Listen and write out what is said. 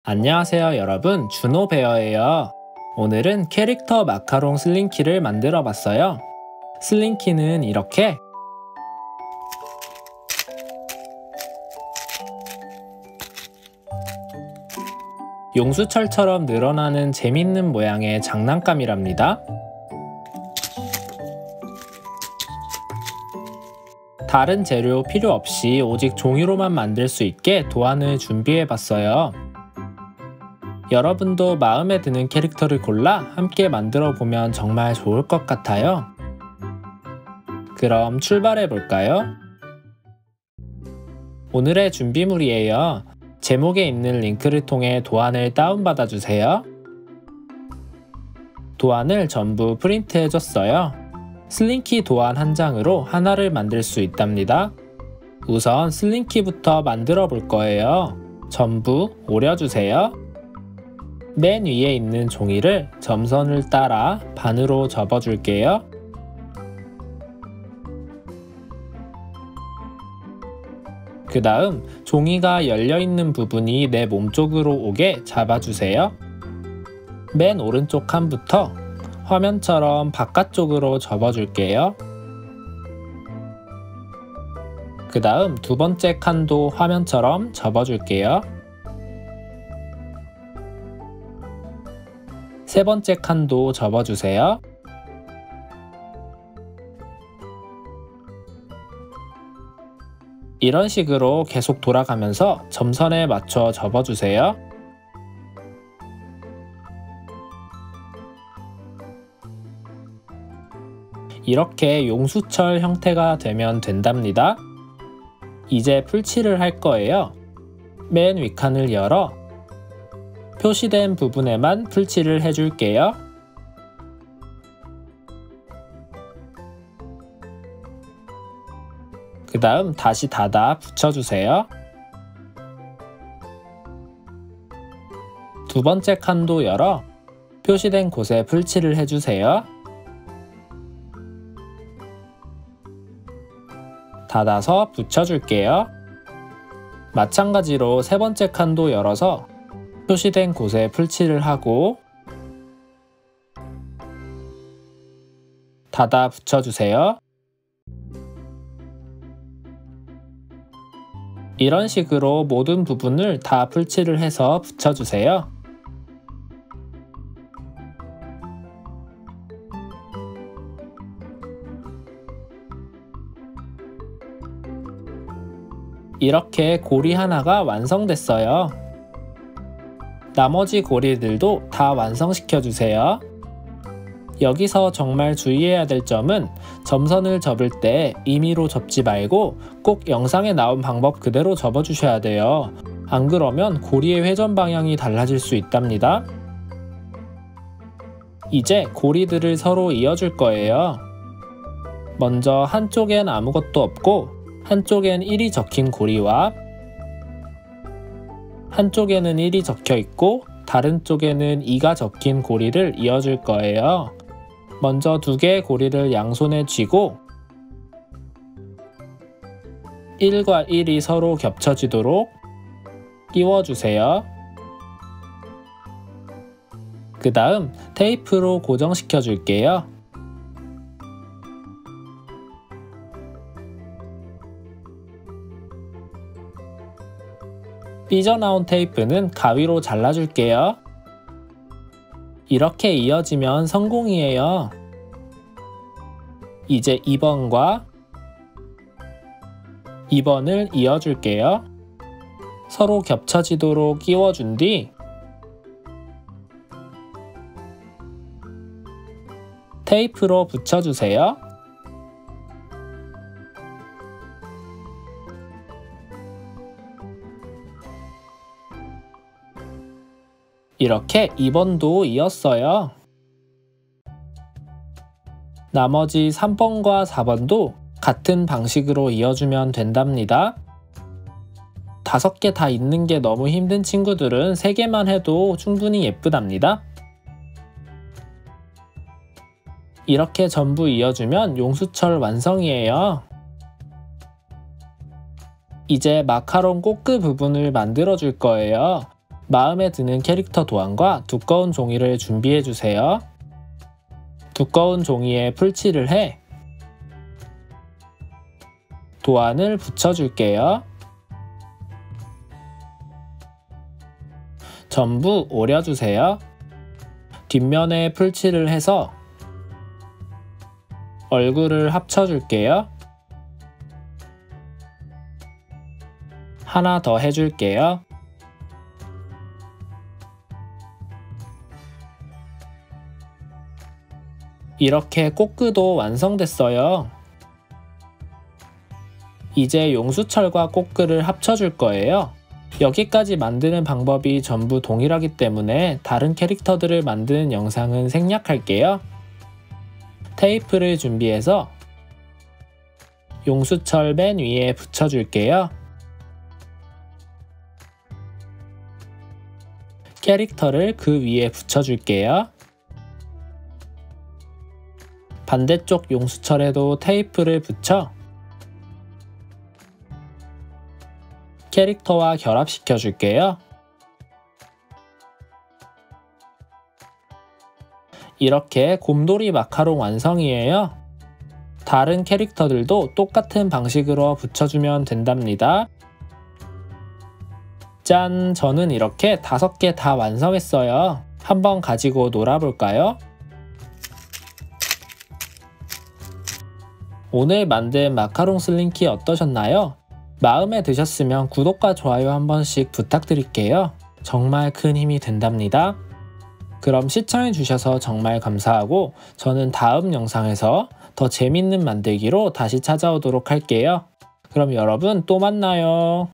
안녕하세요 여러분, 준호베어예요. 오늘은 캐릭터 마카롱 슬링키를 만들어 봤어요. 슬링키는 이렇게 용수철처럼 늘어나는 재밌는 모양의 장난감이랍니다. 다른 재료 필요 없이 오직 종이로만 만들 수 있게 도안을 준비해 봤어요. 여러분도 마음에 드는 캐릭터를 골라 함께 만들어 보면 정말 좋을 것 같아요. 그럼 출발해 볼까요? 오늘의 준비물이에요. 제목에 있는 링크를 통해 도안을 다운받아 주세요. 도안을 전부 프린트해 줬어요. 슬링키 도안 한 장으로 하나를 만들 수 있답니다. 우선 슬링키부터 만들어 볼 거예요. 전부 오려주세요. 맨 위에 있는 종이를 점선을 따라 반으로 접어줄게요. 그 다음 종이가 열려있는 부분이 내 몸쪽으로 오게 잡아주세요. 맨 오른쪽 칸부터 화면처럼 바깥쪽으로 접어줄게요. 그 다음 두 번째 칸도 화면처럼 접어줄게요. 세 번째 칸도 접어주세요. 이런 식으로 계속 돌아가면서 점선에 맞춰 접어주세요. 이렇게 용수철 형태가 되면 된답니다. 이제 풀칠을 할 거예요. 맨 윗칸을 열어 표시된 부분에만 풀칠을 해줄게요. 그 다음 다시 닫아 붙여주세요. 두 번째 칸도 열어 표시된 곳에 풀칠을 해주세요. 닫아서 붙여줄게요. 마찬가지로 세 번째 칸도 열어서 표시된 곳에 풀칠을 하고 닫아 붙여주세요. 이런 식으로 모든 부분을 다 풀칠을 해서 붙여주세요. 이렇게 고리 하나가 완성됐어요. 나머지 고리들도 다 완성시켜주세요. 여기서 정말 주의해야 될 점은 점선을 접을 때 임의로 접지 말고 꼭 영상에 나온 방법 그대로 접어주셔야 돼요. 안 그러면 고리의 회전 방향이 달라질 수 있답니다. 이제 고리들을 서로 이어줄 거예요. 먼저 한쪽엔 아무것도 없고 한쪽엔 1이 적힌 고리와 한쪽에는 1이 적혀 있고 다른 쪽에는 2가 적힌 고리를 이어줄 거예요. 먼저 두 개의 고리를 양손에 쥐고 1과 1이 서로 겹쳐지도록 끼워주세요. 그 다음 테이프로 고정시켜 줄게요. 삐져나온 테이프는 가위로 잘라줄게요. 이렇게 이어지면 성공이에요. 이제 2번과 2번을 이어줄게요. 서로 겹쳐지도록 끼워준 뒤 테이프로 붙여주세요. 이렇게 2번도 이었어요. 나머지 3번과 4번도 같은 방식으로 이어주면 된답니다. 5개 다 있는 게 너무 힘든 친구들은 3개만 해도 충분히 예쁘답니다. 이렇게 전부 이어주면 용수철 완성이에요. 이제 마카롱 꼬끄 부분을 만들어 줄 거예요. 마음에 드는 캐릭터 도안과 두꺼운 종이를 준비해 주세요. 두꺼운 종이에 풀칠을 해 도안을 붙여줄게요. 전부 오려주세요. 뒷면에 풀칠을 해서 얼굴을 합쳐줄게요. 하나 더 해줄게요. 이렇게 꽃그도 완성됐어요. 이제 용수철과 꽃그를 합쳐줄 거예요. 여기까지 만드는 방법이 전부 동일하기 때문에 다른 캐릭터들을 만드는 영상은 생략할게요. 테이프를 준비해서 용수철 맨 위에 붙여줄게요. 캐릭터를 그 위에 붙여줄게요. 반대쪽 용수철에도 테이프를 붙여 캐릭터와 결합시켜 줄게요. 이렇게 곰돌이 마카롱 완성이에요. 다른 캐릭터들도 똑같은 방식으로 붙여주면 된답니다. 짠! 저는 이렇게 5개 다 완성했어요. 한번 가지고 놀아볼까요? 오늘 만든 마카롱 슬링키 어떠셨나요? 마음에 드셨으면 구독과 좋아요 한 번씩 부탁드릴게요. 정말 큰 힘이 된답니다. 그럼 시청해주셔서 정말 감사하고 저는 다음 영상에서 더 재밌는 만들기로 다시 찾아오도록 할게요. 그럼 여러분 또 만나요.